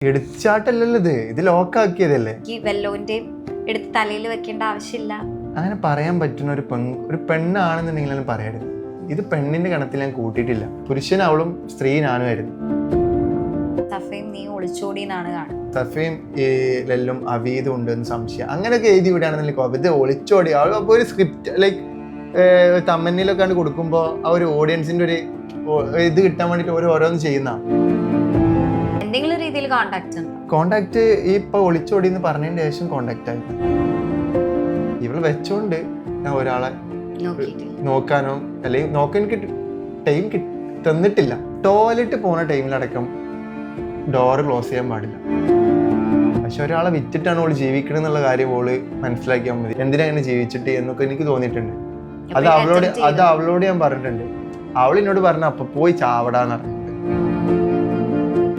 എടുച്ചാട്ടല്ലല്ലോ ഇത് ലോക്കാക്കിയതല്ലേ. വെല്ലോന്റെയും എടുത്ത് തലയിൽ വെക്കേണ്ട ആവശ്യമില്ല. അങ്ങനെ പറയാൻ പറ്റുന്ന ഒരു പെണ്ണാണെന്നുണ്ടെങ്കിൽ പറയരുത്. ഇത് പെണ്ണിന്റെ കണത്തിൽ ഞാൻ കൂട്ടിയിട്ടില്ല. പുരുഷൻ അവളും സ്ത്രീ ഞാനുമായിരുന്നു. സഫയും നീ ഒളിച്ചോടിയെന്നാണ് കാണുന്നത്. സഫയും ലെല്ലും അവീതും ഉണ്ടെന്ന് സംശയം അങ്ങനെയൊക്കെ എഴുതി വിടുകയാണെന്നുണ്ടെങ്കിൽ ഇത് ഒളിച്ചോടി അപ്പോൾ ഒരു സ്ക്രിപ്റ്റ് ലൈക്ക് തമ്മനിലൊക്കെ കണ്ട് കൊടുക്കുമ്പോൾ ആ ഒരു ഓഡിയൻസിന്റെ ഒരു ഇത് കിട്ടാൻ വേണ്ടിയിട്ട് ഓരോന്ന് ചെയ്യുന്ന എന്തെങ്കിലും രീതിയിൽ കോണ്ടാക്ട് ഈ ഇപ്പൊ ഒളിച്ചോടി എന്ന് പറഞ്ഞതിന് ശേഷം കോണ്ടാക്ട് ആയി. ഇവള് വെച്ചോണ്ട് ഞാൻ ഒരാളെ നോക്കാനോ അല്ലെങ്കിൽ നോക്കാൻ എനിക്ക് ടൈം തന്നിട്ടില്ല. ടോയ്ലറ്റ് പോണ ടൈമിലടക്കം ഡോറ് ക്ലോസ് ചെയ്യാൻ പാടില്ല. പക്ഷെ ഒരാളെ വിറ്റിട്ടാണ് അവള് ജീവിക്കണം എന്നുള്ള കാര്യം അവള് മനസ്സിലാക്കിയാൽ മതി. എന്തിനാ അങ്ങനെ ജീവിച്ചിട്ട് എന്നൊക്കെ എനിക്ക് തോന്നിയിട്ടുണ്ട്. അത് അവളോട് ഞാൻ പറഞ്ഞിട്ടുണ്ട്. അവളിനോട് പറഞ്ഞ അപ്പൊ പോയി ചാവടാന്ന് പറഞ്ഞിട്ടുണ്ട്.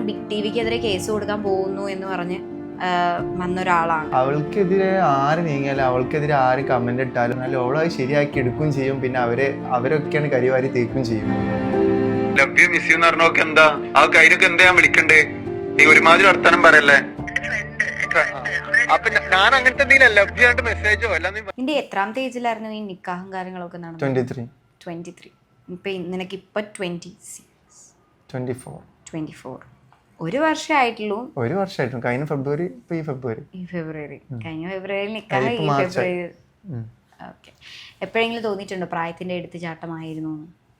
ബിഗ് ടിവിക്കെതിരെ കേസ് കൊടുക്കാൻ പോകുന്നു എന്ന് പറഞ്ഞ് വന്നൊരാളാണ്. അവൾക്കെതിരെ ആര് നീങ്ങിയാലും അവൾക്കെതിരെ ആര് കമന്റ് ഇട്ടാലും അല്ല അവളെ ശരിയാക്കി എടുക്കുകയും ചെയ്യും. പിന്നെ അവരൊക്കെയാണ് കരിവാരി തേക്കുകയും ചെയ്യും. ലവ് യു മിസ് യു എന്ന് പറഞ്ഞോക്കെ എന്താ ആ കയ്യിലൊക്കെ എന്താ ഞാൻ വിളിക്കണ്ടേ? നീ ഒരുമാതിരി വർത്താനം പറയല്ലേ. അപ്പൊ ഞാൻ അങ്ങനത്തെ എന്തെങ്കിലും ലവ് യു ആയിട്ട് മെസ്സേജോ അല്ല. നിന്റെ എത്രാമത്തെ ഏജിലായിരുന്നു ഈ നിക്കാഹും കാര്യങ്ങളൊക്കെ നടന്നത്? 23. ഇപ്പൊ നിനക്ക് ഇപ്പൊ 24. ഒരു വർഷമായിട്ടുള്ളൂ. കഴിഞ്ഞ ഫെബ്രുവരി കഴിഞ്ഞ ഫെബ്രുവരിയിൽ നിക്കാഹ്. ഓക്കെ. എപ്പോഴെങ്കിലും തോന്നിയിട്ടുണ്ടോ പ്രായത്തിന്റെ എടുത്തുചാട്ടമായിരുന്നു?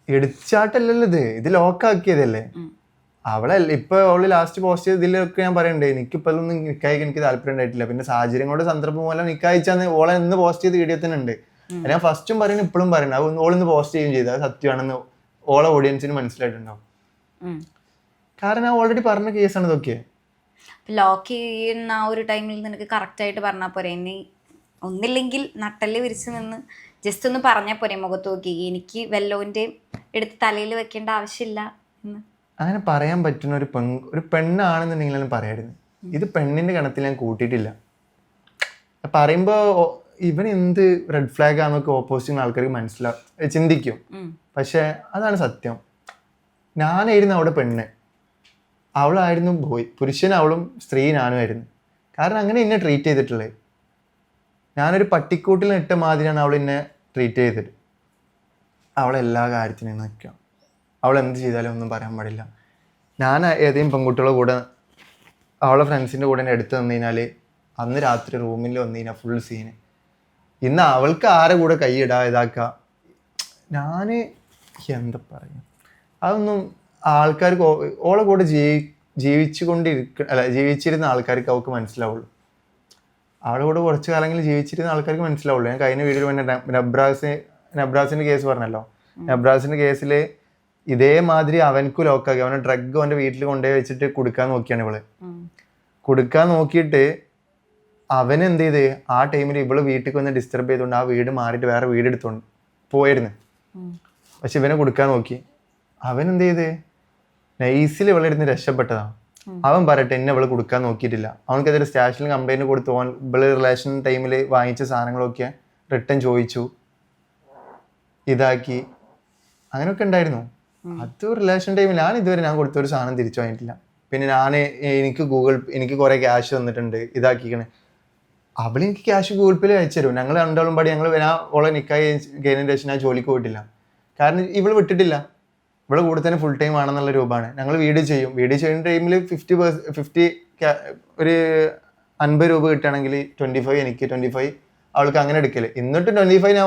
എടുച്ചാട്ടല്ലല്ലോ ഇത് ലോക്കാക്കിയതല്ലേ. അവള് ലാസ്റ്റ് പോസ്റ്റ് ചെയ്തതിലൊക്കെ ഞാൻ പറയണ്ടേ എനിക്കിപ്പോ നിക്കായി എനിക്ക് താല്പര്യം ഉണ്ടായിട്ടില്ല. പിന്നെ സാഹചര്യം കൊണ്ട് സന്ദർഭം പോലെ നിക്കായിച്ചാന്ന് ഓളെ ഇന്ന് പോസ്റ്റ് ചെയ്ത് വീഡിയോ തന്നെ ഉണ്ട്. ഞാൻ ഫസ്റ്റും പറയുന്നു ഇപ്പോഴും പറയുന്നത് ഓളിന്ന് പോസ്റ്റ് ചെയ്യുകയും ചെയ്തു. അത് സത്യമാണെന്ന് ഓളെ ഓഡിയൻസിന് മനസ്സിലായിട്ടുണ്ടാവും. കാരണം ഞാൻ ഓൾറെഡി പറഞ്ഞ കേസാണ് ഇതൊക്കെ. ലോക്ക് ചെയ്യുന്ന ആ ഒരു ടൈമിൽ നിനക്ക് കറക്റ്റ് ആയിട്ട് പറഞ്ഞാൽ പോരെ. ഇനി ഒന്നില്ലെങ്കിൽ നട്ടല് വിരിച്ച് നിന്ന് ജസ്റ്റ് ഒന്ന് പറഞ്ഞാൽ പോരെ മുഖത്ത് നോക്കി എനിക്ക് വെല്ലോന്റെയും എടുത്ത് തലയിൽ വെക്കേണ്ട ആവശ്യമില്ല എന്ന്. അങ്ങനെ പറയാൻ പറ്റുന്ന ഒരു പെണ്ണാണെന്നുണ്ടെങ്കിൽ പറയരുത്. ഇത് പെണ്ണിന്റെ കണത്തിൽ ഞാൻ കൂട്ടിയിട്ടില്ല. പറയുമ്പോ ഇവൻ എന്ത് റെഡ് ഫ്ലാഗ് ആണെന്നൊക്കെ ഓപ്പോസിറ്റ് ആൾക്കാർക്ക് ചിന്തിക്കും. പക്ഷെ അതാണ് സത്യം. ഞാനായിരുന്നു അവിടെ പെണ്ണ്, അവളായിരുന്നു പുരുഷൻ അവളും സ്ത്രീ ഞാനുമായിരുന്നു. കാരണം അങ്ങനെ എന്നെ ട്രീറ്റ് ചെയ്തിട്ടുള്ളത്. ഞാനൊരു പട്ടിക്കൂട്ടിൽ ഇട്ട മാതിരിയാണ് അവൾ എന്നെ ട്രീറ്റ് ചെയ്തത്. അവളെല്ലാ കാര്യത്തിനും നിൽക്കുക. അവൾ എന്ത് ചെയ്താലും ഒന്നും പറയാൻ പാടില്ല. ഞാൻ ഏതെങ്കിലും പെൺകുട്ടികളുടെ കൂടെ അവളെ ഫ്രണ്ട്സിൻ്റെ കൂടെ എന്നെ എടുത്തു തന്നു കഴിഞ്ഞാൽ അന്ന് രാത്രി റൂമിൽ വന്നു കഴിഞ്ഞാൽ ഫുൾ സീന്. ഇന്ന് അവൾക്ക് ആരെ കൂടെ ഇതാക്കുക. ഞാൻ എന്താ പറയുക, അതൊന്നും ആൾക്കാർക്ക് ഓളെ കൂടെ ജീവിച്ചിരുന്ന ആൾക്കാർക്ക് അവൾക്ക് മനസ്സിലാവുള്ളൂ. അവളെ കൂടെ കുറച്ച് കാലങ്ങളിൽ ജീവിച്ചിരുന്ന ആൾക്കാർക്ക് മനസ്സിലാവുള്ളൂ. ഞാൻ കഴിഞ്ഞ വീഡിയോയിൽ പിന്നെ നബ്രാസിന്റെ കേസ് പറഞ്ഞല്ലോ. നബ്രാസിന്റെ കേസിൽ ഇതേമാതിരി അവനക്ക് ലോക്കാക്കി. അവനെ ഡ്രഗ് അവൻ്റെ വീട്ടിൽ കൊണ്ടുപോയി വെച്ചിട്ട് കൊടുക്കാൻ നോക്കിയാണ് ഇവള്. കൊടുക്കാൻ നോക്കിയിട്ട് അവൻ എന്ത് ചെയ്ത് ആ ടൈമിൽ ഇവള് വീട്ടിൽ വന്ന് ഡിസ്റ്റർബ് ചെയ്തുകൊണ്ട് ആ വീട് മാറിയിട്ട് വേറെ വീട് എടുത്തോണ്ട് പോയിരുന്നു. പക്ഷെ ഇവനെ കൊടുക്കാൻ നോക്കി. അവൻ എന്ത് ചെയ്ത് നൈസിൽ ഇവളെ ഇരുന്ന് രക്ഷപ്പെട്ടതാണ്. അവൻ പറയട്ടെ എന്നെ ഇവള് കൊടുക്കാൻ നോക്കിയിട്ടില്ല. അവനക്കെതിരെ സ്റ്റേഷനിൽ കംപ്ലൈന്റ് കൊടുത്തു. ഇവള് റിലേഷൻ ടൈമിൽ വാങ്ങിച്ച സാധനങ്ങളൊക്കെ റിട്ടേൺ ചോദിച്ചു, ഇതാക്കി, അങ്ങനെയൊക്കെ ഉണ്ടായിരുന്നു. അത് റിലേഷൻ ടൈമിൽ ഞാൻ കൊടുത്തൊരു സാധനം തിരിച്ചു വാങ്ങിയിട്ടില്ല. പിന്നെ എനിക്ക് കുറെ ക്യാഷ് തന്നിട്ടുണ്ട്, ഇതാക്കിക്കണേ. അവളെനിക്ക് ക്യാഷ് ഗൂഗിൾ പേയിൽ അയച്ചു തരും. ഞങ്ങൾ രണ്ടാളും പാടി ഓളെ നിക്കായി കഴിഞ്ഞതിന് ശേഷം ഞാൻ ജോലിക്ക് പോയിട്ടില്ല. കാരണം ഇവള് വിട്ടിട്ടില്ല. ഇവിടെ കൂടെ തന്നെ ഫുൾ ടൈം ആണെന്നുള്ള രൂപമാണ്. ഞങ്ങൾ വീഡിയോ ചെയ്യുന്ന ടൈമിൽ 50 ഒരു 50 രൂപ കിട്ടുകയാണെങ്കിൽ 25 എനിക്ക്, 25 അവൾക്ക്, അങ്ങനെ എടുക്കല്. എന്നിട്ട് 25 ഞാൻ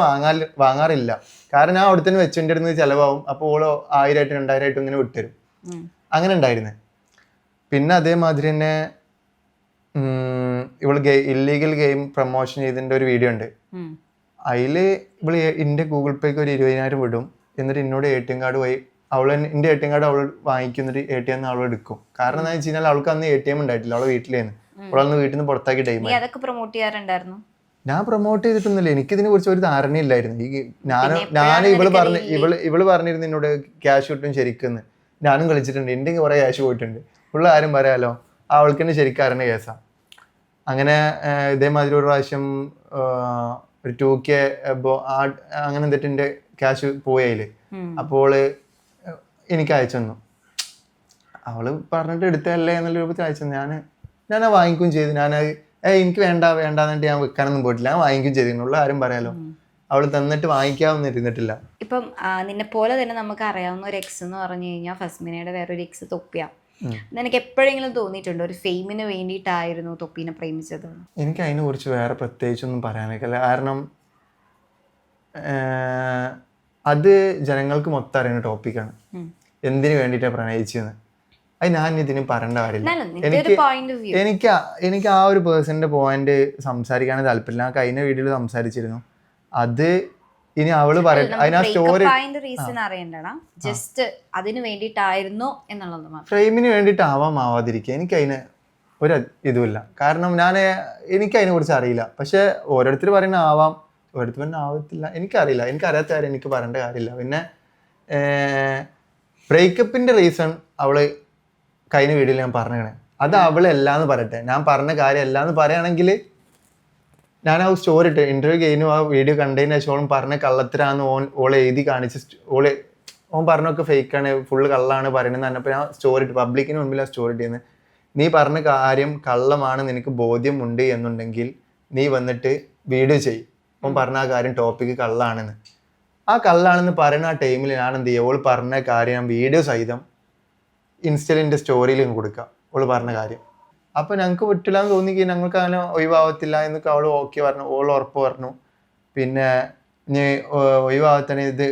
വാങ്ങാറില്ല. കാരണം ഞാൻ അവിടെ തന്നെ വെച്ചതിൻ്റെ അടുത്ത് ചിലവാകും. അപ്പോൾ ഓളോ 1000 2000 ഇങ്ങനെ വിട്ടുതരും. അങ്ങനെ ഉണ്ടായിരുന്നേ. പിന്നെ അതേമാതിരി തന്നെ ഇവള് ഇല്ലീഗൽ ഗെയിം പ്രൊമോഷൻ ചെയ്തതിൻ്റെ ഒരു വീഡിയോ ഉണ്ട്. അതില് ഇവള് എൻ്റെ ഗൂഗിൾ പേക്ക് ഒരു 20,000 വിടും. എന്നിട്ട് എന്നോട് ATM കാർഡ് പോയി എൻ്റെ ATM കാർഡ് അവൾ വാങ്ങിക്കുന്നൊരു ATM അവൾ എടുക്കും. കാരണം എന്താ വെച്ച് കഴിഞ്ഞാൽ അവൾക്ക് അന്ന് ATM ഉണ്ടായിട്ടില്ല. അവളെ വീട്ടിലേന്ന്. അവളന്ന് വീട്ടിൽ നിന്ന് പുറത്താക്കി ടൈം. ഞാൻ പ്രൊമോട്ട് ചെയ്തിട്ടൊന്നുമില്ല. എനിക്കിതിനെ കുറിച്ച് ഒരു ധാരണയില്ലായിരുന്നു. ഇവള് പറഞ്ഞിരുന്നു എന്നോട് ക്യാഷ് കിട്ടും ശരിക്കെന്ന്. ഞാനും കളിച്ചിട്ടുണ്ട്. എൻ്റെ കുറെ ക്യാഷ് പോയിട്ടുണ്ട്. ഉള്ള ആരും പറയാലോ, അവൾക്ക് തന്നെ ശരിക്കും അറിഞ്ഞ കേസാ. അങ്ങനെ ഇതേമാതിരി ഒരു പ്രാവശ്യം ഒരു 2K അങ്ങനെ എന്നിട്ട് എൻ്റെ ക്യാഷ് പോയതില്. അപ്പോൾ എനിക്ക് അയച്ചു തന്നു. അവള് പറഞ്ഞിട്ട് എടുത്തല്ലേ എന്നുള്ള രൂപത്തിൽ അയച്ചത്. ഞാൻ വാങ്ങിക്കുകയും ചെയ്തു. എനിക്ക് വേണ്ടാന്നിട്ട് ഞാൻ വെക്കാനൊന്നും പോയിട്ടില്ല, ഞാൻ വാങ്ങിക്കുകയും ചെയ്തിട്ടുള്ള ആരും പറയാലോ. അവള് തന്നിട്ട് വാങ്ങിക്കാമെന്ന് ഇരുന്നിട്ടില്ല. ഇപ്പം നിന്നെ പോലെ തന്നെ നമുക്ക് അറിയാവുന്ന ഒരു എക്സ് എന്ന് പറഞ്ഞു കഴിഞ്ഞാൽ ഫസ്മിനയുടെ വേറൊരു എക്സ് തൊപ്പിയ. നിനക്ക് എപ്പോഴെങ്കിലും തോന്നിയിട്ടുണ്ടോ ഒരു ഫെയിമിന് വേണ്ടിയിട്ടായിരുന്നു തൊപ്പീനെ പ്രേമിച്ചത്? എനിക്ക് അതിനെ കുറിച്ച് വേറെ പ്രത്യേകിച്ചൊന്നും പറയാനില്ല. കാരണം അത് ജനങ്ങൾക്ക് മൊത്തം അറിയുന്ന ടോപ്പിക്കാണ്, എന്തിനു വേണ്ടിയിട്ടാണ് പ്രണയിച്ചതെന്ന്. അത് ഞാൻ ഇതിന് പറയേണ്ട കാര്യമില്ല. എനിക്ക് ആ ഒരു പേഴ്സണിന്റെ പോയിന്റ് സംസാരിക്കാൻ താല്പര്യമില്ല. ഞാൻ കഴിഞ്ഞ വീഡിയോയിൽ സംസാരിച്ചിരുന്നു. അത് ഇനി അവള് പറയട്ടെ, അതിനാ സ്റ്റോറി ഫ്രെയിമിന് വേണ്ടിയിട്ടാവാതിരിക്കുക. എനിക്ക് അതിന് ഒരു ഇതുമില്ല. കാരണം എനിക്ക് അതിനെ കുറിച്ച് അറിയില്ല. പക്ഷെ ഓരോരുത്തർ പറയുന്ന ആവാം, ഓരോരുത്തർ തന്നെ ആവത്തില്ല. എനിക്കറിയില്ല, എനിക്കറിയാത്ത കാര്യം എനിക്ക് പറയേണ്ട കാര്യമില്ല. പിന്നെ ബ്രേക്കപ്പിന്റെ റീസൺ അവള് കഴിഞ്ഞ വീഡിയോയിൽ ഞാൻ പറഞ്ഞേ, അത് അവളെല്ലാന്ന് പറയട്ടെ. ഞാൻ പറഞ്ഞ കാര്യം എല്ലാന്ന് പറയുകയാണെങ്കിൽ ഞാൻ ആ സ്റ്റോറി ഇട്ട് ഇന്റർവ്യൂ കഴിഞ്ഞു ആ വീഡിയോ കണ്ടതിന് ശേഷം ഓളും പറഞ്ഞ കള്ളത്തിലാന്ന് ഓളെ എഴുതി കാണിച്ച് ഓൻ പറഞ്ഞൊക്കെ ഫേക്കാണ്, ഫുള്ള് കള്ളാണ് പറയണെന്ന് പറഞ്ഞപ്പോൾ ഞാൻ സ്റ്റോറി ഇട്ട് പബ്ലിക്കിന് മുമ്പിൽ ആ സ്റ്റോറി ഇട്ടിരുന്നത്. നീ പറഞ്ഞ കാര്യം കള്ളമാണ്, നിനക്ക് ബോധ്യമുണ്ട് എന്നുണ്ടെങ്കിൽ നീ വന്നിട്ട് വീഡിയോ ചെയ്യും. ഓൻ പറഞ്ഞ ആ കാര്യം ടോപ്പിക്ക് കള്ളാണെന്ന്. ആ കള്ളാണെന്ന് പറയുന്ന ആ ടൈമിൽ ഞാൻ എന്ത് ചെയ്യും, ഓൾ പറഞ്ഞ കാര്യം ഞാൻ വീഡിയോ സഹിതം ഇൻസ്റ്റലിൻ്റെ സ്റ്റോറിയിൽ കൊടുക്കുക, ഓൾ പറഞ്ഞ കാര്യം. അപ്പോൾ ഞങ്ങൾക്ക് പറ്റില്ല എന്ന് തോന്നിക്കുക, ഞങ്ങൾക്ക് അങ്ങനെ ഒഴിവാകത്തില്ല എന്നൊക്കെ അവൾ ഓക്കെ പറഞ്ഞു, ഓൾ ഉറപ്പ് പറഞ്ഞു. പിന്നെ ഇനി ഒഴിവാകത്തന്നെ ഇത്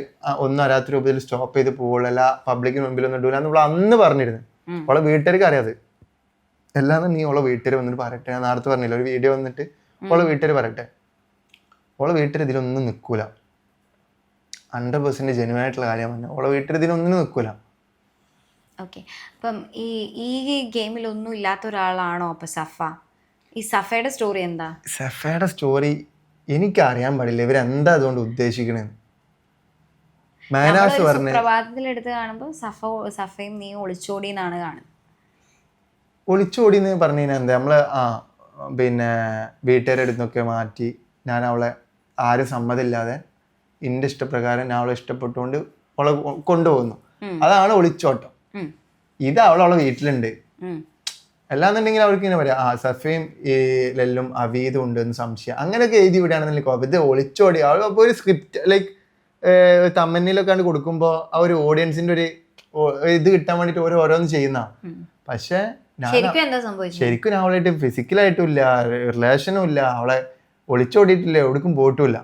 ഒന്നും അറിയാത്ത രൂപത്തിൽ സ്റ്റോപ്പ് ചെയ്ത് പോകുള്ളൂ, പബ്ലിക്കിന് മുമ്പിലൊന്നും ഇടൂല എന്ന് അന്ന് പറഞ്ഞിരുന്നു. അവളെ വീട്ടുകാർക്ക് അറിയാതെ എല്ലാം. നീ ഓളെ വീട്ടുകാർ വന്നിട്ട് പറയട്ടെ, ഞാൻ നേരത്തെ പറഞ്ഞില്ല ഒരു വീഡിയോ വന്നിട്ട് ഓളെ വീട്ടുകാർ പറയട്ടെ. ഓളെ വീട്ടുകാർ ഇതിലൊന്നും നിൽക്കൂല, 100% ജെന്യുവൻ ആയിട്ടുള്ള കാര്യം പറഞ്ഞാൽ ഓളെ വീട്ടുകാർ ഇതിനൊന്നും നിൽക്കൂല. ഓക്കെ, അപ്പം ഈ ഗെയിമിലൊന്നും ഇല്ലാത്ത ഒരാളാണോ അപ്പൊ സഫ? ഈ സഫയുടെ സ്റ്റോറി എന്താ? സഫയുടെ സ്റ്റോറി എനിക്കറിയാൻ പാടില്ല, ഇവരെന്താ അതുകൊണ്ട് ഉദ്ദേശിക്കണേന്ന്. മാനാസ് പറഞ്ഞ പ്രഭാതത്തിലെടുത്ത് കാണുമ്പോൾ സഫയും നീ ഒളിച്ചോടി എന്നാണ് കാണുന്നത്. ഒളിച്ചോടി എന്ന് പറഞ്ഞു കഴിഞ്ഞാൽ എന്താ, നമ്മള് പിന്നെ വീട്ടുകാരുടെ അടുത്തൊക്കെ മാറ്റി ഞാൻ അവളെ ആരും സമ്മതമില്ലാതെ എൻ്റെ ഇഷ്ടപ്രകാരം ഞാൻ അവളെ ഇഷ്ടപ്പെട്ടുകൊണ്ട് അവളെ കൊണ്ടുപോകുന്നു. അതാണ് ഒളിച്ചോട്ടം. ഇത് അവളവളെ വീട്ടിലുണ്ട്. അല്ലാന്നുണ്ടെങ്കിൽ അവർക്ക് ഇങ്ങനെ പറയാം, സഫയും ഈ ലെല്ലും അവീതും ഉണ്ട് എന്ന് സംശയം, അങ്ങനെയൊക്കെ എഴുതി വിടുകയാണെന്നുണ്ടെങ്കിൽ ഇത് ഒളിച്ചോടി. അവൾ അപ്പോൾ ഒരു സ്ക്രിപ്റ്റ് ലൈക്ക് തമ്മനിലൊക്കെ ആണ് കൊടുക്കുമ്പോൾ ആ ഒരു ഓഡിയൻസിന്റെ ഒരു ഇത് കിട്ടാൻ വേണ്ടിട്ട് ഓരോന്ന് ചെയ്യുന്ന. പക്ഷെ ശരിക്കും ഞാൻ അവളായിട്ട് ഫിസിക്കലായിട്ടും ഇല്ല, റിലേഷനും ഇല്ല, അവളെ ഒളിച്ചോടിയിട്ടില്ല, എവിടേക്കും പോയിട്ടുമില്ല.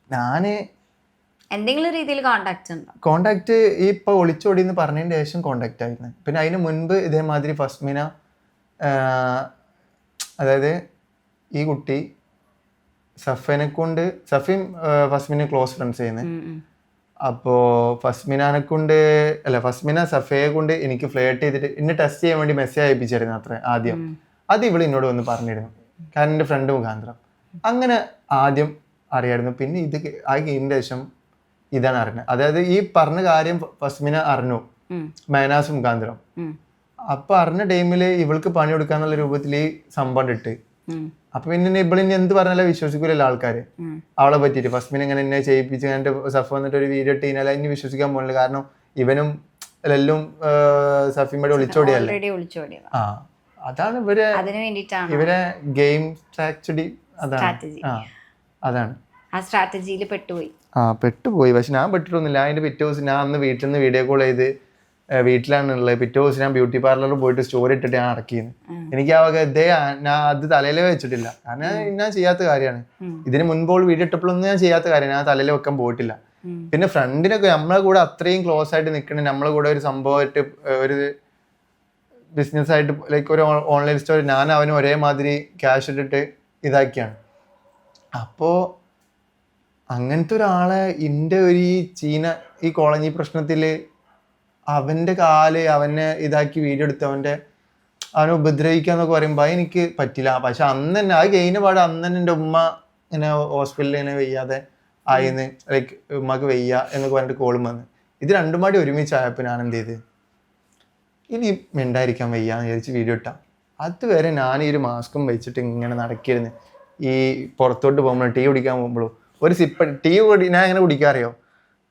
ഞാന് എന്തെങ്കിലും രീതിയിൽ കോണ്ടാക്ട് ഈ ഇപ്പൊ ഒളിച്ചോടി എന്ന് പറഞ്ഞതിന് ശേഷം കോണ്ടാക്ട് ആയിരുന്നു. പിന്നെ അതിന് മുൻപ് ഇതേമാതിരി ഫസ്മിന, അതായത് ഈ കുട്ടി സഫിനെ കൊണ്ട്, സഫീം ഫസ്മിനെ ക്ലോസ് ഫ്രണ്ട്സ് ചെയ്യുന്നത്. അപ്പോ ഫസ്മിന സഫയെ കൊണ്ട് എനിക്ക് ഫ്ലേർട്ട് ചെയ്തിട്ട് എന്നെ ടെസ്റ്റ് ചെയ്യാൻ വേണ്ടി മെസ്സേജ് അയപ്പിച്ചായിരുന്നു അത്ര ആദ്യം. അത് ഇവള് എന്നോട് വന്ന് പറഞ്ഞിരുന്നു, കാരണം എൻ്റെ ഫ്രണ്ട് മുഖാന്തരം. അങ്ങനെ ആദ്യം അറിയായിരുന്നു. പിന്നെ ഇത് ആ ഗെയിമിന്റെ ശേഷം ഇതാണ് അറിഞ്ഞത്. അതായത് ഈ പറഞ്ഞ കാര്യം ഫസ്മിന അറിഞ്ഞു മൈനാസ് മുഖാന്തരം. അപ്പൊ അറിഞ്ഞ ടൈമില് ഇവൾക്ക് പണി കൊടുക്കാന്നുള്ള രൂപത്തിൽ ഈ സംഭവം ഇട്ട്. അപ്പൊ പിന്നെ ഇവളിനി എന്ത് പറഞ്ഞാലും വിശ്വസിക്കൂലല്ലോ ആൾക്കാര് അവളെ പറ്റിയിട്ട്. ഫസ്മിന ഇങ്ങനെ എന്നെ ചെയ്യിപ്പിച്ച് എന്റെ സഫ് വന്നിട്ട് ഒരു വീഡിയോ ഇട്ട് കഴിഞ്ഞാൽ ഇനി വിശ്വസിക്കാൻ പോകുന്നില്ല. കാരണം ഇവനും എല്ലാം സഫീമയുടെ ഒളിച്ചോടിയല്ലേ. അതാണ് ഇവരെ ഗെയിം സ്ട്രാറ്റജി. അതാണ് ആ സ്ട്രാറ്റജിയിൽ പെട്ടുപോയി. പക്ഷെ ഞാൻ പെട്ടിട്ടൊന്നുമില്ല. അതിന്റെ പിറ്റേ ദിവസം ഞാൻ അന്ന് വീട്ടിൽ നിന്ന് വീഡിയോ കോൾ ചെയ്ത് വീട്ടിലാണുള്ളത്. പിറ്റേ ദിവസം ഞാൻ ബ്യൂട്ടി പാർലറിൽ പോയിട്ട് സ്റ്റോറി ഇട്ടിട്ട് ഞാൻ ഇറക്കിയത്. എനിക്ക് ആ വക ഞാൻ അത് തലയിലേ വെച്ചിട്ടില്ല, കാരണം ഞാൻ ചെയ്യാത്ത കാര്യമാണ്. ഇതിന് മുൻപോൾ വീഡിയോ ഇട്ടപ്പോഴൊന്നും ഞാൻ ചെയ്യാത്ത കാര്യം, ഞാൻ തലയിൽ വെക്കാൻ പോയിട്ടില്ല. പിന്നെ ഫ്രണ്ടിനൊക്കെ നമ്മളെ കൂടെ അത്രയും ക്ലോസ് ആയിട്ട് നിൽക്കണേ, നമ്മളെ കൂടെ ഒരു സംഭവമായിട്ട് ഒരു ബിസിനസ് ആയിട്ട് ലൈക്ക് ഒരു ഓൺലൈൻ സ്റ്റോർ, ഞാൻ അവനും ഒരേമാതിരി ക്യാഷ് ഇട്ടിട്ട് ഇതാക്കിയാണ്. അപ്പോൾ അങ്ങനത്തെ ഒരാളെ എൻ്റെ ഒരു ഈ കോളനി പ്രശ്നത്തിൽ അവൻ്റെ അവനെ ഇതാക്കി വീഡിയോ എടുത്ത് അവനെ ഉപദ്രവിക്കുക എന്നൊക്കെ പറയുമ്പോൾ എനിക്ക് പറ്റില്ല. പക്ഷെ അന്ന് തന്നെ അത് കഴിഞ്ഞ പാട് അന്ന് തന്നെ എൻ്റെ ഉമ്മ ഇങ്ങനെ ഹോസ്പിറ്റലിൽ ഇങ്ങനെ വയ്യാതെ ആയിന്ന്, ലൈക്ക് ഉമ്മക്ക് വയ്യ എന്നൊക്കെ പറഞ്ഞിട്ട് കോളും വന്ന്. ഇത് രണ്ടും പാടി ഒരുമിച്ചായപ്പോൾ ഞാൻ എന്ത് ചെയ്ത്, ഇനി മിണ്ടായിരിക്കാൻ വയ്യാന്ന് വിചാരിച്ച് വീഡിയോ ഇട്ടാം. അതുവരെ ഞാൻ ഈ ഒരു മാസ്കും വെച്ചിട്ട് ഇങ്ങനെ നടക്കിയിരുന്നു. ഈ പുറത്തോട്ട് പോകുമ്പോൾ ടീ കുടിക്കാൻ പോകുമ്പോഴും ഒരു സിപ്പ് ഞാൻ എങ്ങനെ കുടിക്കാറിയോ,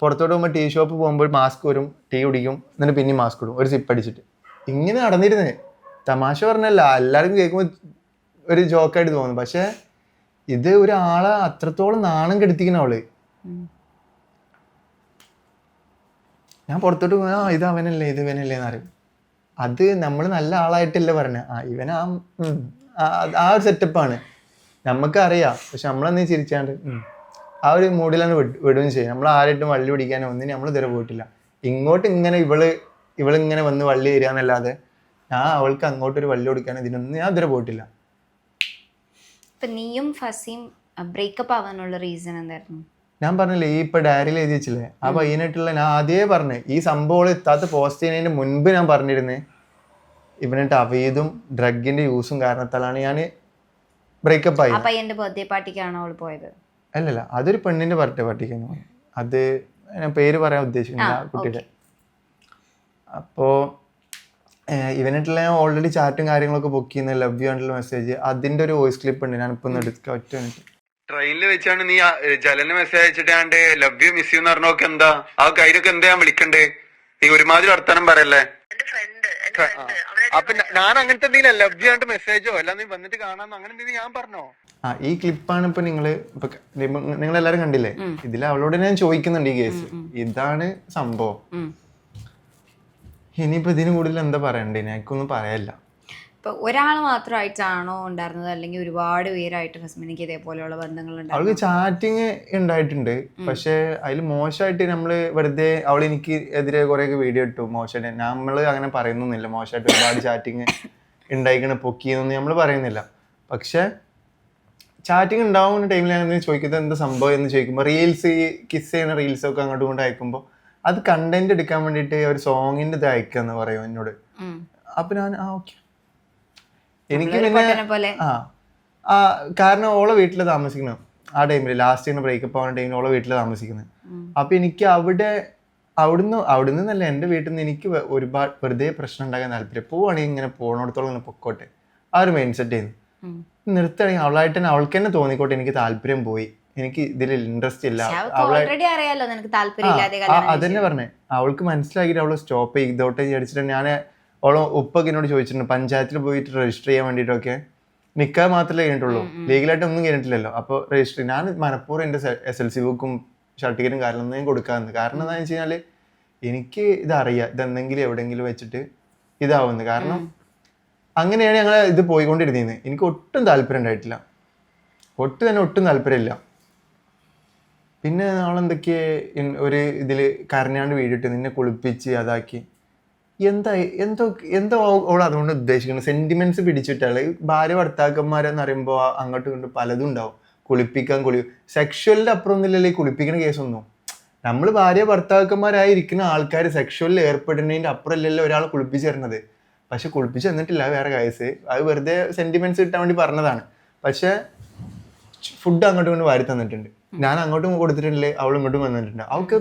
പുറത്തോട്ട് പോകുമ്പോൾ ടീ ഷോപ്പ് പോകുമ്പോൾ മാസ്ക് വരും, ടീ കുടിക്കും, എന്നിട്ട് പിന്നെ മാസ്ക് ഇടും, ഒരു സിപ്പ് അടിച്ചിട്ട്. ഇങ്ങനെ നടന്നിരുന്നേ. തമാശ പറഞ്ഞല്ല, എല്ലാവർക്കും കേൾക്കുമ്പോൾ ഒരു ജോക്കായിട്ട് തോന്നും. പക്ഷെ ഇത് ഒരാളെ അത്രത്തോളം നാണം കെടുത്തിക്കുന്ന അവള്. ഞാൻ പുറത്തോട്ട് പോയാ ഇത് അവനല്ലേ ഇത് ഇവനല്ലേ എന്നറിയും. അത് നമ്മൾ നല്ല ആളായിട്ടല്ല പറഞ്ഞ ഇവൻ ആ ഒരു സെറ്റപ്പാണ് നമുക്കറിയാം. പക്ഷെ നമ്മളെന്തെങ്കിലും ചിരിച്ചാണ്ട് ആ ഒരു മൂഡിലാണ് വിടുകയും ചെയ്യും. നമ്മൾ ആരായിട്ടും വള്ളി പിടിക്കാനോ ഒന്നിനും നമ്മൾ ഇതുവരെ പോയിട്ടില്ല. ഇങ്ങോട്ട് ഇങ്ങനെ ഇവളിങ്ങനെ വന്ന് വള്ളി തരിക എന്നല്ലാതെ ഞാൻ അവൾക്ക് അങ്ങോട്ടൊരു വള്ളി കൊടുക്കാൻ ഇതിനൊന്നും ഞാൻ ഇതുവരെ പോയിട്ടില്ല. ഇപ്പൊ നീയും ഫസിയും ബ്രേക്കപ്പ് ആവാനുള്ള റീസൺ എന്തായിരുന്നു? ഞാൻ പറഞ്ഞില്ലേ, ഈ ഇപ്പൊ ഡയറിയിൽ എഴുതി വെച്ചില്ലേ ആ പയ്യനായിട്ടുള്ള, ഞാൻ ആദ്യമേ പറഞ്ഞു ഈ സംഭവം എത്താത്ത പോസ്റ്റ് ചെയ്യുന്നതിന് മുൻപ് ഞാൻ പറഞ്ഞിരുന്നേ ഇവനായിട്ട് അവീതും ഡ്രഗിന്റെ യൂസും കാരണത്താലാണ് ഞാൻ ബ്രേക്കപ്പ് ആയി. ആ പയ്യന്റെ ബർത്ത്ഡേ പാർട്ടിക്കാണോ അവൾ പോയത്? അല്ലല്ല, അതൊരു പെണ്ണിന്റെ ബർത്ത്ഡേ പാർട്ടിക്കാണ് പോയത്. അത് ഞാൻ പേര് പറയാൻ ഉദ്ദേശിക്കുന്നില്ല ആ കുട്ടിയുടെ. അപ്പോ ഇവനായിട്ടുള്ള ഞാൻ ഓൾറെഡി ചാറ്റും കാര്യങ്ങളൊക്കെ ബുക്ക് ചെയ്യുന്ന ലവ് യു ആയിട്ടുള്ള മെസ്സേജ്, അതിന്റെ ഒരു വോയിസ് ക്ലിപ്പ് ഉണ്ട്. ഞാനിപ്പോ ഒന്ന് എടുക്കാം, ഒറ്റ മിനിറ്റ്. ട്രെയിനിൽ വെച്ചാണ് നീ ജലന് മെസ്സേജ് അയച്ചിട്ടാണ്ട് ലവ് യു മിസ് യു എന്ന് പറഞ്ഞോക്കെ എന്താ ആ കാര്യമൊക്കെ എന്താ ഞാൻ വിളിക്കണ്ടേ? നീ ഒരുമാതിരി വർത്താനം പറയല്ലേ. അപ്പൊ ഞാൻ അങ്ങനത്തെ എന്തെങ്കിലും ലവ് യു ആയിട്ട് മെസ്സേജോ അല്ല നീ വന്നിട്ട് കാണാന്നോ അങ്ങനെ എന്തെങ്കിലും ഞാൻ പറഞ്ഞോ? ഈ ക്ലിപ്പാണ് ഇപ്പൊ നിങ്ങളെല്ലാരും കണ്ടില്ലേ. ഇതിൽ അവളോട് ഞാൻ ചോദിക്കുന്നുണ്ട് ഈ കേസ്, ഇതാണ് സംഭവം. ഇനിയിപ്പോ ഇതിന് കൂടുതൽ എന്താ പറയണ്ടേ, എനിക്കൊന്നും പറയല്ല. ഇപ്പൊ ഒരാൾ മാത്രമായിട്ടാണോ ഉണ്ടായിരുന്നത്, അല്ലെങ്കിൽ ഒരുപാട് പേരായിട്ട് ഫസ്മിനിക്ക് ഇതേപോലെയുള്ള ബന്ധങ്ങൾ അവൾക്ക് ചാറ്റിങ് ഉണ്ടായിട്ടുണ്ട്. പക്ഷെ അതിൽ മോശമായിട്ട് നമ്മള് വെറുതെ അവൾ എനിക്ക് എതിരെ കുറെ വീഡിയോ ഇട്ടു മോശമായിട്ട്. നമ്മള് അങ്ങനെ പറയുന്നൊന്നുമില്ല മോശമായിട്ട് ഒരുപാട് ചാറ്റിങ് ഉണ്ടായിക്കണ പൊക്കിയെന്നൊന്നും നമ്മൾ പറയുന്നില്ല. പക്ഷെ ചാറ്റിങ് ഉണ്ടാവുന്ന ടൈമിൽ ഞാൻ ചോദിക്കുന്നത് എന്താ സംഭവം എന്ന് ചോദിക്കുമ്പോൾ റീൽസ്, ഈ കിസ് ചെയ്യുന്ന റീൽസൊക്കെ അങ്ങോട്ടും കൊണ്ട് അയക്കുമ്പോൾ അത് കണ്ടന്റ് എടുക്കാൻ വേണ്ടിയിട്ട് ഒരു സോങ്ങിന്റെ ഇത് അയക്കാന്ന് പറയും എന്നോട്. അപ്പൊ ഞാൻ ഓക്കെ. എനിക്ക് പിന്നെ കാരണം ഓളെ വീട്ടിൽ താമസിക്കണം ആ ടൈമിൽ, ലാസ്റ്റ് ബ്രേക്കപ്പ് ആവുന്ന ടൈമിൽ ഓളെ വീട്ടിൽ താമസിക്കുന്നത്. അപ്പൊ എനിക്ക് അവിടുന്ന് നല്ല എൻ്റെ വീട്ടിൽ നിന്ന് എനിക്ക് ഒരുപാട് വെറുതെ പ്രശ്നം ഉണ്ടാക്കാൻ താല്പര്യം. പോവാണെങ്കിൽ ഇങ്ങനെ പോകണോടത്തോളം ഇങ്ങനെ പൊക്കോട്ടെ, ആ ഒരു മൈൻഡ് സെറ്റ് ചെയ്യുന്നു. നിർത്തുകയാണെങ്കിൽ അവളായിട്ട് തന്നെ അവൾക്ക് തന്നെ തോന്നിക്കോട്ടെ എനിക്ക് താല്പര്യം പോയി, എനിക്ക് ഇതിൽ ഇൻട്രസ്റ്റ് ഇല്ല. അതന്നെ പറഞ്ഞേ, അവൾക്ക് മനസ്സിലാക്കിയിട്ട് അവള് സ്റ്റോപ്പ് ചെയ്തോട്ടെ വിചാരിച്ചിട്ട് ഞാൻ അവളെ ഉപ്പൊക്കെ എന്നോട് ചോദിച്ചിട്ടുണ്ട് പഞ്ചായത്തിൽ പോയിട്ട് രജിസ്റ്റർ ചെയ്യാൻ വേണ്ടിയിട്ടൊക്കെ. നിൽക്കാൻ മാത്രമേ കഴിഞ്ഞിട്ടുള്ളൂ, ലീഗലായിട്ട് ഒന്നും കഴിഞ്ഞിട്ടില്ലല്ലോ. അപ്പോൾ രജിസ്റ്റർ ഞാൻ മനഃപൂർവ്വം എൻ്റെ SLC ബുക്കും സർട്ടിഫിക്കറ്റും കാര്യമൊന്നും ഞാൻ കൊടുക്കാറുണ്ട്. കാരണം എന്താണെന്ന് വെച്ച് കഴിഞ്ഞാൽ എനിക്ക് ഇതറിയാം ഇതെന്തെങ്കിലും എവിടെയെങ്കിലും വെച്ചിട്ട് ഇതാവുന്നത്. കാരണം അങ്ങനെയാണ് ഞങ്ങൾ ഇത് പോയിക്കൊണ്ടിരുന്നത്. എനിക്ക് ഒട്ടും താല്പര്യം ഉണ്ടായിട്ടില്ല, ഒട്ടും താല്പര്യമില്ല. പിന്നെ നമ്മളെന്തൊക്കെ ഒരു ഇതിൽ കരഞ്ഞാണ്ട് വീടിട്ട് നിന്നെ കുളിപ്പിച്ച് അതാക്കി എന്തോ അവൾ അതുകൊണ്ട് ഉദ്ദേശിക്കുന്നത് സെന്റിമെന്റ്സ് പിടിച്ചിട്ടാണ്. ഭാര്യ ഭർത്താക്കന്മാരെന്ന് പറയുമ്പോൾ അങ്ങോട്ടും ഇങ്ങോട്ടും പലതും ഉണ്ടാവും. സെക്ഷുവലിന്റെ അപ്പുറം ഒന്നുമില്ലല്ലോ ഈ കുളിപ്പിക്കുന്ന കേസൊന്നും. നമ്മൾ ഭാര്യ ഭർത്താക്കന്മാരായിരിക്കുന്ന ആൾക്കാർ സെക്ഷുവലിൽ ഏർപ്പെടുന്നതിന്റെ അപ്പുറമല്ലല്ലോ ഒരാൾ കുളിപ്പിച്ച് തരുന്നത്. പക്ഷെ കുളിപ്പിച്ച് തന്നിട്ടില്ല, വേറെ കേസ്. അത് വെറുതെ സെന്റിമെന്റ്സ് കിട്ടാൻ വേണ്ടി പറഞ്ഞതാണ്. പക്ഷെ ഫുഡ് അങ്ങോട്ടും ഇങ്ങോട്ട് വാരി തന്നിട്ടുണ്ട്, ഞാൻ അങ്ങോട്ടും കൊടുത്തിട്ടില്ലേ, അവൾ ഇങ്ങോട്ടും വന്നിട്ടുണ്ട്. അവൾക്ക്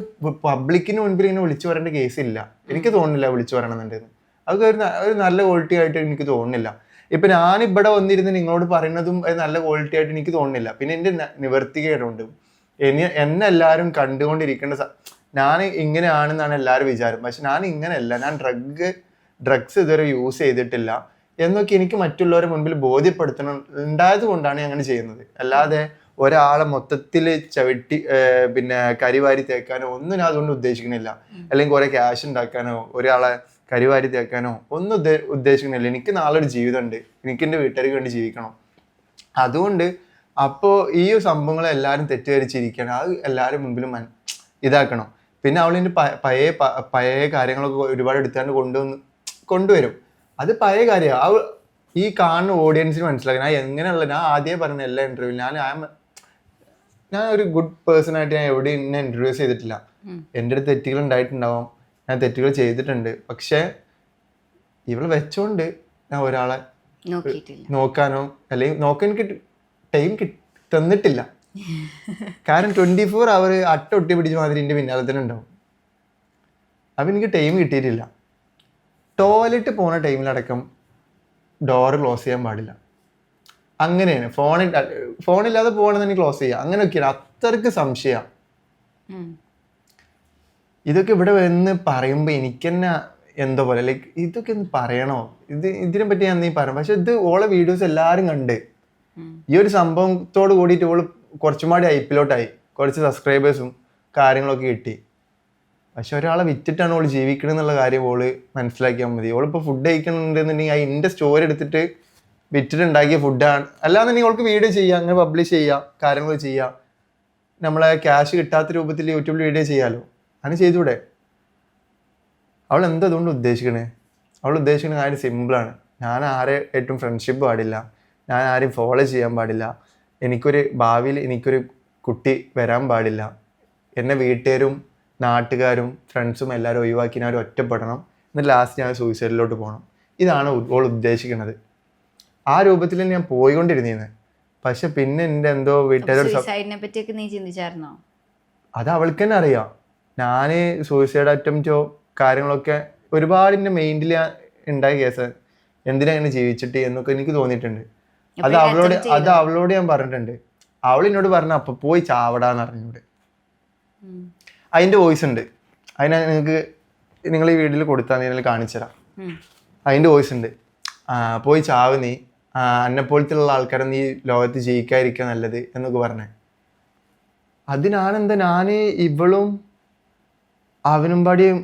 പബ്ലിക്കിന് മുൻപിൽ ഇങ്ങനെ വിളിച്ചു പറയേണ്ട കേസില്ല, എനിക്ക് തോന്നുന്നില്ല വിളിച്ചു പറയണമെന്നുണ്ടെന്ന്. അതൊക്കെ ഒരു നല്ല ക്വാളിറ്റി ആയിട്ട് എനിക്ക് തോന്നുന്നില്ല. ഇപ്പൊ ഞാൻ ഇവിടെ വന്നിരുന്ന് നിങ്ങളോട് പറയുന്നതും നല്ല ക്വാളിറ്റി ആയിട്ട് എനിക്ക് തോന്നുന്നില്ല. പിന്നെ എൻ്റെ നിവർത്തികേടുണ്ട്. എന്നെ എല്ലാവരും കണ്ടുകൊണ്ടിരിക്കേണ്ട ഞാൻ ഇങ്ങനെയാണെന്നാണ് എല്ലാവരും വിചാരം. പക്ഷെ ഞാൻ ഇങ്ങനെയല്ല, ഞാൻ ഡ്രഗ്സ് ഇതുവരെ യൂസ് ചെയ്തിട്ടില്ല എന്നൊക്കെ എനിക്ക് മറ്റുള്ളവരെ മുൻപിൽ ബോധ്യപ്പെടുത്തണം ഉണ്ടായത് കൊണ്ടാണ് അങ്ങനെ ചെയ്യുന്നത്. അല്ലാതെ ഒരാളെ മൊത്തത്തിൽ ചവിട്ടി പിന്നെ കരിവാരി തേക്കാനോ ഒന്നും ഞാൻ അതുകൊണ്ട് ഉദ്ദേശിക്കണില്ല. അല്ലെങ്കിൽ കുറെ ക്യാഷ് ഉണ്ടാക്കാനോ ഒരാളെ കരിവാരി തേക്കാനോ ഒന്നും ഉദ്ദേശിക്കണില്ല. എനിക്ക് നാളെ ഒരു ജീവിതമുണ്ട്, എനിക്ക് എൻ്റെ വീട്ടുകാർക്ക് വേണ്ടി ജീവിക്കണം. അതുകൊണ്ട് അപ്പോൾ ഈ സംഭവങ്ങൾ എല്ലാവരും തെറ്റിദ്ധരിച്ചിരിക്കണം, അത് എല്ലാവരും മുൻപിലും ഇതാക്കണം. പിന്നെ അവളിൻ്റെ പഴയ കാര്യങ്ങളൊക്കെ ഒരുപാട് എടുത്താണ്ട് കൊണ്ടുവരും. അത് പഴയ കാര്യമാണ്. ഈ കാണുന്ന ഓഡിയൻസിന് മനസ്സിലാക്കണം ഞാൻ എങ്ങനെയുള്ള. ഞാൻ ആദ്യമേ പറഞ്ഞ എല്ലാ ഇന്റർവ്യൂവിലും ഞാൻ ഒരു ഗുഡ് പേഴ്സൺ ആയിട്ട് ഞാൻ എവിടെയും എന്നെ ഇൻട്രൊഡ്യൂസ് ചെയ്തിട്ടില്ല. എൻ്റെ അടുത്ത് തെറ്റുകൾ ഉണ്ടായിട്ടുണ്ടാവും, ഞാൻ തെറ്റുകൾ ചെയ്തിട്ടുണ്ട്. പക്ഷെ ഇവളെ വെച്ചോണ്ട് ഞാൻ ഒരാളെ നോക്കാനോ അല്ലെങ്കിൽ നോക്കാൻ എനിക്ക് ടൈം തന്നിട്ടില്ല. കാരണം 24 hour ഒട്ടി പിടിച്ച മാതിരി എൻ്റെ പിന്നാലെ തന്നെ ഉണ്ടാവും. അപ്പം എനിക്ക് ടൈം കിട്ടിയിട്ടില്ല. ടോയ്ലറ്റ് പോകുന്ന ടൈമിലടക്കം ഡോറ് ക്ലോസ് ചെയ്യാൻ പാടില്ല. അങ്ങനെയാണ്. ഫോണില്ലാതെ പോകണമെന്ന് ക്ലോസ് ചെയ്യുക, അങ്ങനെയൊക്കെയാണ്. അത്രക്ക് സംശയം. ഇതൊക്കെ ഇവിടെ വന്ന് പറയുമ്പോൾ എനിക്ക് തന്നെ എന്തോ പോലെ ലൈക്ക് ഇതൊക്കെ ഒന്ന് പറയണോ, ഇതിനെ പറ്റി ഞാൻ നീ പറയാം. പക്ഷെ ഇത് ഓളെ വീഡിയോസ് എല്ലാവരും കണ്ട് ഈ ഒരു സംഭവത്തോട് കൂടിയിട്ട് ഓള് കുറച്ചും കൂടി ഐപ്പിലോട്ടായി, കുറച്ച് സബ്സ്ക്രൈബേഴ്സും കാര്യങ്ങളൊക്കെ കിട്ടി. പക്ഷെ ഒരാളെ വിറ്റിട്ടാണ് ഓള് ജീവിക്കണം എന്നുള്ള കാര്യം ഓള് മനസ്സിലാക്കിയാൽ മതി. ഓളിപ്പോൾ ഫുഡ് കഴിക്കണമെന്നുണ്ടെങ്കിൽ അതിൻ്റെ സ്റ്റോറി എടുത്തിട്ട് വിറ്റിട്ടുണ്ടാക്കിയ ഫുഡാണ്. അല്ലാന്നുണ്ടെങ്കിൽ ഓൾക്ക് വീഡിയോ ചെയ്യാം, അങ്ങനെ പബ്ലിഷ് ചെയ്യാം, കാര്യങ്ങൾ ചെയ്യാം, നമ്മളെ ക്യാഷ് കിട്ടാത്ത രൂപത്തിൽ യൂട്യൂബിൽ വീഡിയോ ചെയ്യാമല്ലോ, അങ്ങനെ ചെയ്തൂടെ? അവൾ എന്താ അതുകൊണ്ട് ഉദ്ദേശിക്കണേ? അവൾ ഉദ്ദേശിക്കുന്ന കാര്യം സിമ്പിളാണ്. ഞാൻ ആരെയായിട്ടും ഫ്രണ്ട്ഷിപ്പ് പാടില്ല, ഞാൻ ആരെയും ഫോളോ ചെയ്യാൻ പാടില്ല, എനിക്കൊരു ഭാവിയിൽ എനിക്കൊരു കുട്ടി വരാൻ പാടില്ല, എന്നെ വീട്ടുകാരും നാട്ടുകാരും ഫ്രണ്ട്സും എല്ലാവരും ഒഴിവാക്കി ഞാൻ ഒറ്റപ്പെടണം, എന്നിട്ട് ലാസ്റ്റ് ഞാൻ സൂയിസൈഡിലോട്ട് പോകണം. ഇതാണ് ഓൾ ഉദ്ദേശിക്കുന്നത്. ആ രൂപത്തിൽ ഞാൻ പോയിക്കൊണ്ടിരുന്നേന്ന്. പക്ഷെ പിന്നെ എൻ്റെ എന്തോ വീട്ടുകാരോട് സൂയിസൈഡിനെ പറ്റിയൊക്കെ നീ ചിന്തിച്ചായിരുന്നോ? അത് അവൾക്ക് തന്നെ അറിയാം. ഞാൻ സൂയിസൈഡ് അറ്റംപ്റ്റോ കാര്യങ്ങളൊക്കെ ഒരുപാട് എൻ്റെ മൈൻഡിൽ ഉണ്ടായ കേസ്, എന്തിനാ അങ്ങനെ ജീവിച്ചിട്ട് എന്നൊക്കെ എനിക്ക് തോന്നിയിട്ടുണ്ട്. അത് അവളോട് ഞാൻ പറഞ്ഞിട്ടുണ്ട്. അവൾ എന്നോട് പറഞ്ഞ അപ്പൊ പോയി ചാവടാന്ന് പറഞ്ഞോട്. അതിന്റെ വോയിസ് ഉണ്ട്, അതിനെ നിങ്ങൾക്ക് നിങ്ങൾ ഈ വീഡിയോയിൽ കൊടുത്താൽ നിങ്ങൾ കാണിച്ചു തരാം. അതിന്റെ വോയിസ് ഉണ്ട്. പോയി ചാവ് നീ, എന്നെപ്പോലത്തുള്ള ആൾക്കാരെ നീ ലോകത്ത് ജയിക്കാതിരിക്കുക നല്ലത് എന്നൊക്കെ പറഞ്ഞേ. അതിനാണെന്താ ഞാൻ ഇവളും അവനും പാടിയും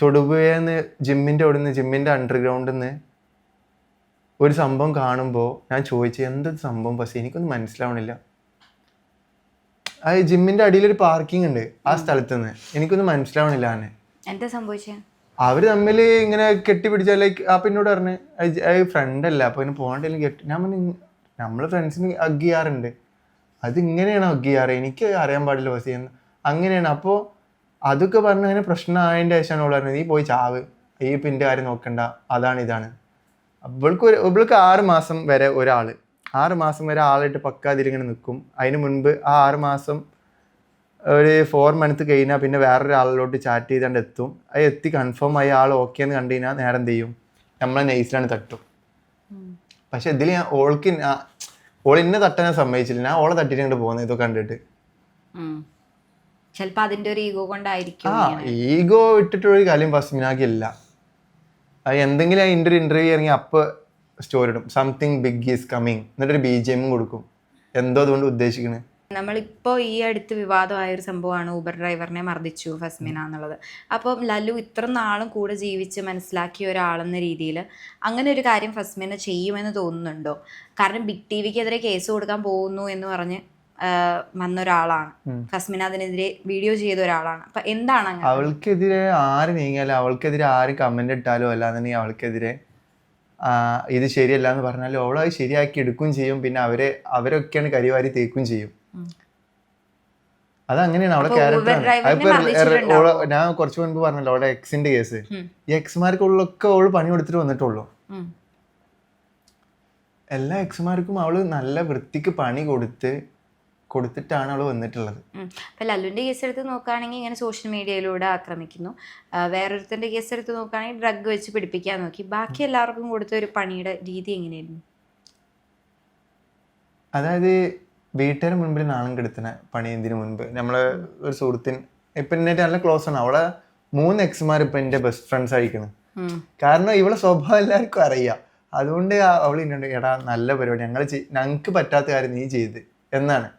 തൊടുപുഴന്ന് ജിമ്മിൻ്റെ അണ്ടർഗ്രൗണ്ടിൽ നിന്ന് ഒരു സംഭവം കാണുമ്പോൾ ഞാൻ ചോദിച്ചു എന്ത് സംഭവം, പക്ഷേ എനിക്കൊന്നും മനസ്സിലാവണില്ല. ആ ജിമ്മിൻ്റെ അടിയിലൊരു പാർക്കിംഗ് ഉണ്ട്, ആ സ്ഥലത്ത് നിന്ന് എനിക്കൊന്നും മനസ്സിലാവണില്ല. തന്നെ എന്താ സംഭവിച്ചേ? അവർ തമ്മിൽ ഇങ്ങനെ കെട്ടിപ്പിടിച്ച ലൈക്ക് ആ പിന്നോട് പറഞ്ഞ് ഫ്രണ്ട് അല്ല, അപ്പോൾ ഇങ്ങനെ പോകണ്ടെങ്കിലും കെട്ടി. ഞാൻ നമ്മൾ ഫ്രണ്ട്സിന് ഹഗ് ചെയ്യാറുണ്ട്, അത് ഇങ്ങനെയാണ് ഹഗ് ചെയ്യാറ്, എനിക്ക് അറിയാൻ പാടില്ല ബസ് ചെയ്യുന്നത് അങ്ങനെയാണ്. അപ്പോൾ അതൊക്കെ പറഞ്ഞ് അങ്ങനെ പ്രശ്നമായതിൻ്റെ ശേഷമാണ് അവൾ പറഞ്ഞത് നീ പോയി ചാവ്, ഈ പിൻ്റെ കാര്യം നോക്കണ്ട, അതാണ് ഇതാണ്. ഇവൾക്ക് 6 മാസം വരെ 6 മാസം വരെ ആളായിട്ട് പക്കാതിരിങ്ങനെ നിൽക്കും. അതിന് മുൻപ് ആ 6 മാസം ഒരു 4 മന്ത് കഴിഞ്ഞാൽ പിന്നെ വേറൊരാളിലോട്ട് ചാറ്റ് ചെയ്താണ്ട് എത്തും. അത് എത്തി കൺഫേം ആയി ആൾ ഓക്കെ എന്ന് കണ്ടു കഴിഞ്ഞാൽ നേരം എന്ത് ചെയ്യും, നമ്മളെ നൈസിലാണ് തട്ടും. പക്ഷെ ഇതിൽ ഞാൻ ഓൾ ഇന്നെ തട്ടാൻ സമ്മതിച്ചില്ല, ഞാൻ ഓളെ തട്ടിട്ട് പോകുന്നത് ഇതൊക്കെ കണ്ടിട്ട്. ചിലപ്പോൾ അതിന്റെ ഒരു ഈഗോ കൊണ്ടായിരിക്കും. ഈഗോ ഇട്ടിട്ടൊരു കാര്യം ഫസ്മിനാക്കില്ല. അത് എന്തെങ്കിലും അതിൻ്റെ ഒരു ഇന്റർവ്യൂ ഇറങ്ങി അപ്പോൾ സ്റ്റോറി ഇടും, സംതിങ് ബിഗ് ഈസ് കമ്മിങ്, എന്നിട്ടൊരു BGM കൊടുക്കും. എന്തോ അതുകൊണ്ട് ഉദ്ദേശിക്കുന്നത്. നമ്മളിപ്പോൾ ഈ അടുത്ത് വിവാദമായൊരു സംഭവമാണ് ഊബർ ഡ്രൈവറിനെ മർദ്ദിച്ചു ഫസ്മിന എന്നുള്ളത്. അപ്പം ലല്ലു ഇത്ര നാളും കൂടെ ജീവിച്ച് മനസ്സിലാക്കിയ ഒരാളെന്ന രീതിയിൽ അങ്ങനെ ഒരു കാര്യം ഫസ്മിന ചെയ്യുമെന്ന് തോന്നുന്നുണ്ടോ? കാരണം ബിഗ് TVക്കെതിരെ കേസ് കൊടുക്കാൻ പോകുന്നു എന്ന് പറഞ്ഞ് വന്നൊരാളാണ് ഫസ്മിന, അതിനെതിരെ വീഡിയോ ചെയ്ത ഒരാളാണ്. അപ്പൊ എന്താണ് അവൾക്കെതിരെ ആര് നീങ്ങിയാലും, അവൾക്കെതിരെ ആര് കമന്റ് ഇട്ടാലോ അല്ലാന്നുണ്ടെങ്കിൽ അവൾക്കെതിരെ ഇത് ശരിയല്ല എന്ന് പറഞ്ഞാലും അവൾ അത് ശരിയാക്കി എടുക്കുകയും ചെയ്യും. പിന്നെ അവരൊക്കെയാണ് കരിവാരി തേക്കുകയും ചെയ്യും. അതങ്ങനെയാണ് അവളെ ക്യാരക്ടർ. ഞാൻ കുറച്ച് മുൻപ് പറഞ്ഞല്ലോ അവളുടെ എക്സിന്റെ കേസ്, ഈ എക്സ്മാർക്കുള്ളൊക്കെ അവള് പണി കൊടുത്തിട്ട് വന്നിട്ടുള്ളൂ. എല്ലാ എക്സ്മാർക്കും അവള് നല്ല വൃത്തിക്ക് പണി കൊടുത്തിട്ടാണ് അവൾ വന്നിട്ടുള്ളത്. ഇപ്പം ലല്ലുവിൻ്റെ കേസ് എടുത്ത് നോക്കുകയാണെങ്കിൽ ഇങ്ങനെ സോഷ്യൽ മീഡിയയിലൂടെ ആക്രമിക്കുന്നു, വേറൊരുത്തൻ്റെ കേസ് എടുത്ത് നോക്കുകയാണെങ്കിൽ ഡ്രഗ് വെച്ച് പിടിപ്പിക്കാൻ നോക്കി. ബാക്കി എല്ലാവർക്കും കൊടുത്ത ഒരു പണിയുടെ രീതി എങ്ങനെയായിരുന്നു? അതായത് വീട്ടുകാരുടെ മുൻപിൽ നാണം കെടുത്തുന്ന പണി. ഇതിനു മുൻപ് നമ്മളെ ഒരു സുഹൃത്തിന് ഇപ്പം എന്നിട്ട് നല്ല ക്ലോസ് ആണ്, അവളെ 3 എക്സ്മാർ ഇപ്പം എൻ്റെ ബെസ്റ്റ് ഫ്രണ്ട്സ് ആയിരിക്കണം. കാരണം ഇവളെ സ്വഭാവം എല്ലാവർക്കും അറിയാം. അതുകൊണ്ട് അവൾ ഇന്നുണ്ട് എടാ നല്ല പരിപാടി, ഞങ്ങൾക്ക് പറ്റാത്ത കാര്യം നീ ചെയ്ത് എന്നാണ്.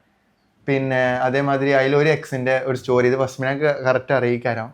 പിന്നെ അതേമാതിരി അതിലൊരു എക്സിൻ്റെ ഒരു സ്റ്റോറി, ഇത് ഫസ്മിനക്ക് കറക്റ്റ് അറിയിക്കാരാം.